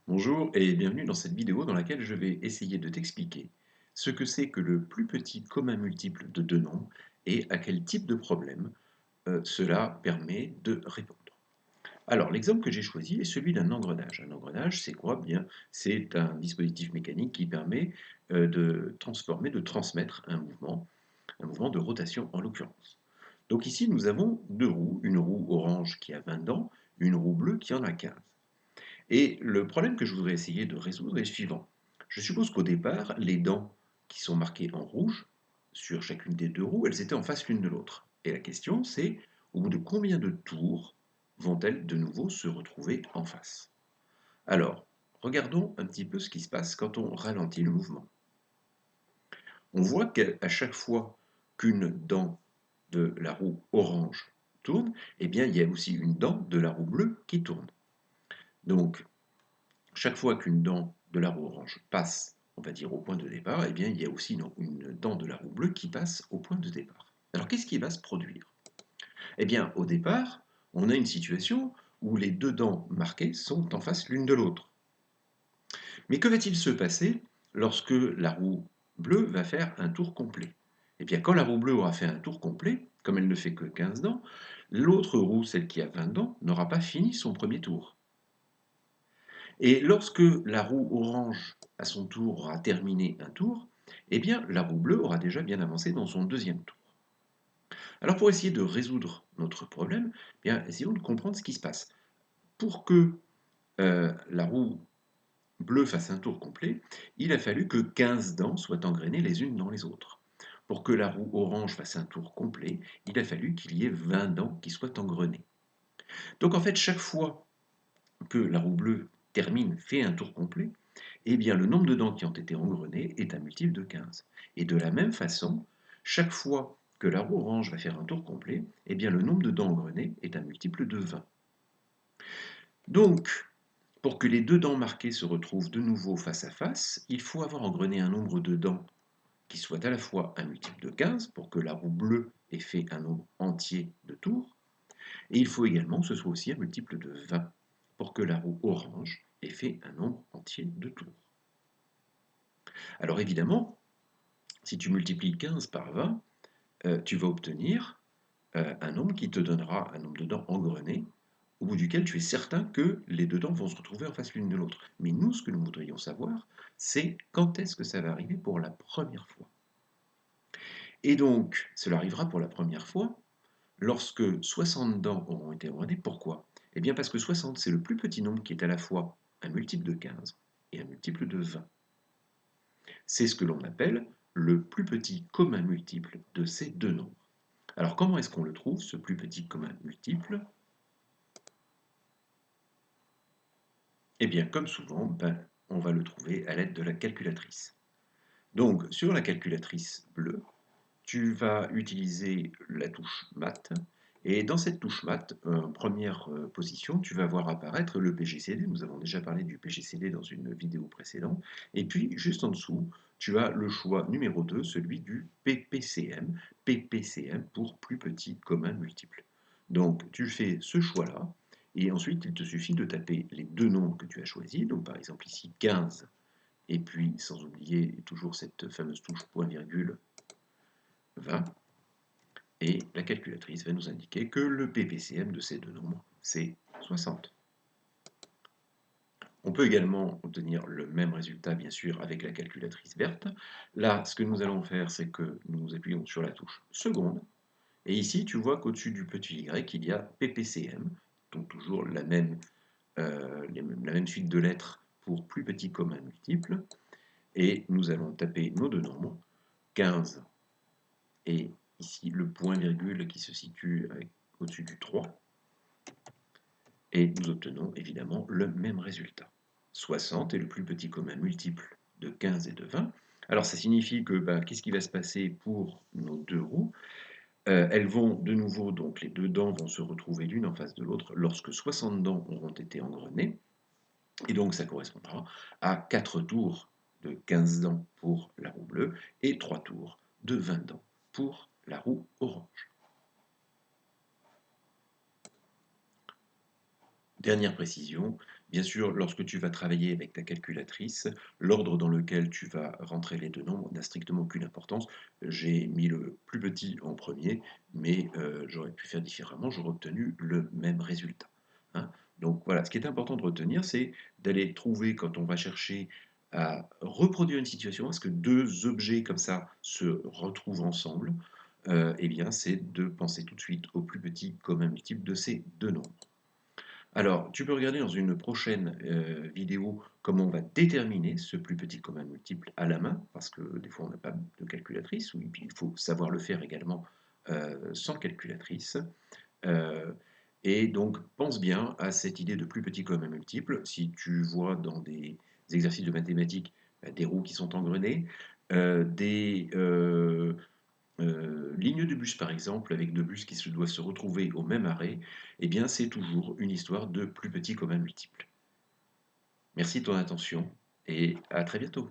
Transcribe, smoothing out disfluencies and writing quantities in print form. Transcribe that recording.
Bonjour et bienvenue dans cette vidéo dans laquelle je vais essayer de t'expliquer ce que c'est que le plus petit commun multiple de deux nombres et à quel type de problème cela permet de répondre. Alors l'exemple que j'ai choisi est celui d'un engrenage. Un engrenage, c'est quoi? Bien, c'est un dispositif mécanique qui permet de transformer, de transmettre un mouvement de rotation en l'occurrence. Donc ici nous avons deux roues, une roue orange qui a 20 dents, une roue bleue qui en a 15. Et le problème que je voudrais essayer de résoudre est le suivant. Je suppose qu'au départ, les dents qui sont marquées en rouge sur chacune des deux roues, elles étaient en face l'une de l'autre. Et la question, c'est au bout de combien de tours vont-elles de nouveau se retrouver en face? Alors, regardons un petit peu ce qui se passe quand on ralentit le mouvement. On voit qu'à chaque fois qu'une dent de la roue orange tourne, eh bien, il y a aussi une dent de la roue bleue qui tourne. Donc, chaque fois qu'une dent de la roue orange passe, on va dire, au point de départ, eh bien, il y a aussi une dent de la roue bleue qui passe au point de départ. Alors, qu'est-ce qui va se produire? Eh bien, au départ, on a une situation où les deux dents marquées sont en face l'une de l'autre. Mais que va-t-il se passer lorsque la roue bleue va faire un tour complet? Eh bien, quand la roue bleue aura fait un tour complet, comme elle ne fait que 15 dents, l'autre roue, celle qui a 20 dents, n'aura pas fini son premier tour. Et lorsque la roue orange, à son tour, aura terminé un tour, eh bien, la roue bleue aura déjà bien avancé dans son deuxième tour. Alors, pour essayer de résoudre notre problème, eh bien, essayons de comprendre ce qui se passe. Pour que la roue bleue fasse un tour complet, il a fallu que 15 dents soient engrainées les unes dans les autres. Pour que la roue orange fasse un tour complet, il a fallu qu'il y ait 20 dents qui soient engrenées. Donc, en fait, chaque fois que la roue bleue termine, fait un tour complet, eh bien le nombre de dents qui ont été engrenées est un multiple de 15. Et de la même façon, chaque fois que la roue orange va faire un tour complet, eh bien le nombre de dents engrenées est un multiple de 20. Donc, pour que les deux dents marquées se retrouvent de nouveau face à face, il faut avoir engrené un nombre de dents qui soit à la fois un multiple de 15 pour que la roue bleue ait fait un nombre entier de tours, et il faut également que ce soit aussi un multiple de 20 pour que la roue orange ait fait un nombre entier de tours. Alors évidemment, si tu multiplies 15 par 20, tu vas obtenir un nombre qui te donnera un nombre de dents engrenées, au bout duquel tu es certain que les deux dents vont se retrouver en face l'une de l'autre. Mais nous, ce que nous voudrions savoir, c'est quand est-ce que ça va arriver pour la première fois. Et donc, cela arrivera pour la première fois lorsque 60 dents auront été engrenées. Pourquoi? Eh bien parce que 60, c'est le plus petit nombre qui est à la fois un multiple de 15 et un multiple de 20. C'est ce que l'on appelle le plus petit commun multiple de ces deux nombres. Alors comment est-ce qu'on le trouve, ce plus petit commun multiple? Eh bien, comme souvent, on va le trouver à l'aide de la calculatrice. Donc, sur la calculatrice bleue, tu vas utiliser la touche Math, et dans cette touche Math, en première position, tu vas voir apparaître le PGCD. Nous avons déjà parlé du PGCD dans une vidéo précédente. Et puis, juste en dessous, tu as le choix numéro 2, celui du PPCM. PPCM pour plus petit commun multiple. Donc, tu fais ce choix-là, et ensuite, il te suffit de taper les deux nombres que tu as choisis. Donc, par exemple, ici, 15, et puis, sans oublier toujours cette fameuse touche point virgule 20. Et la calculatrice va nous indiquer que le PPCM de ces deux nombres, c'est 60. On peut également obtenir le même résultat, bien sûr, avec la calculatrice verte. Là, ce que nous allons faire, c'est que nous appuyons sur la touche seconde. Et ici, tu vois qu'au-dessus du petit y, il y a PPCM, donc toujours la même suite de lettres pour plus petit commun multiple. Et nous allons taper nos deux nombres, 15 et ici le point virgule qui se situe au-dessus du 3. Et nous obtenons évidemment le même résultat. 60 est le plus petit commun multiple de 15 et de 20. Alors ça signifie que qu'est-ce qui va se passer pour nos deux roues? Elles vont de nouveau, donc les deux dents vont se retrouver l'une en face de l'autre lorsque 60 dents auront été engrenées. Et donc ça correspondra à 4 tours de 15 dents pour la roue bleue et 3 tours de 20 dents pour la roue orange. Dernière précision, Bien sûr, lorsque tu vas travailler avec ta calculatrice, l'ordre dans lequel tu vas rentrer les 2 nombres n'a strictement aucune importance. J'ai mis le plus petit en premier, mais j'aurais pu faire différemment, j'aurais obtenu le même résultat, hein. Donc voilà, ce qui est important de retenir, c'est d'aller trouver quand on va chercher à reproduire une situation, à ce que 2 objets comme ça se retrouvent ensemble, eh bien, c'est de penser tout de suite au plus petit commun multiple de ces 2 nombres. Alors, tu peux regarder dans une prochaine vidéo comment on va déterminer ce plus petit commun multiple à la main, parce que des fois on n'a pas de calculatrice, ou puis il faut savoir le faire également sans calculatrice. Euh, et donc, pense bien à cette idée de plus petit commun multiple. Si tu vois dans des exercices de mathématiques des roues qui sont engrenées, des lignes de bus par exemple, avec 2 bus qui doivent se retrouver au même arrêt, eh bien c'est toujours une histoire de plus petit commun multiple. Merci de ton attention et à très bientôt.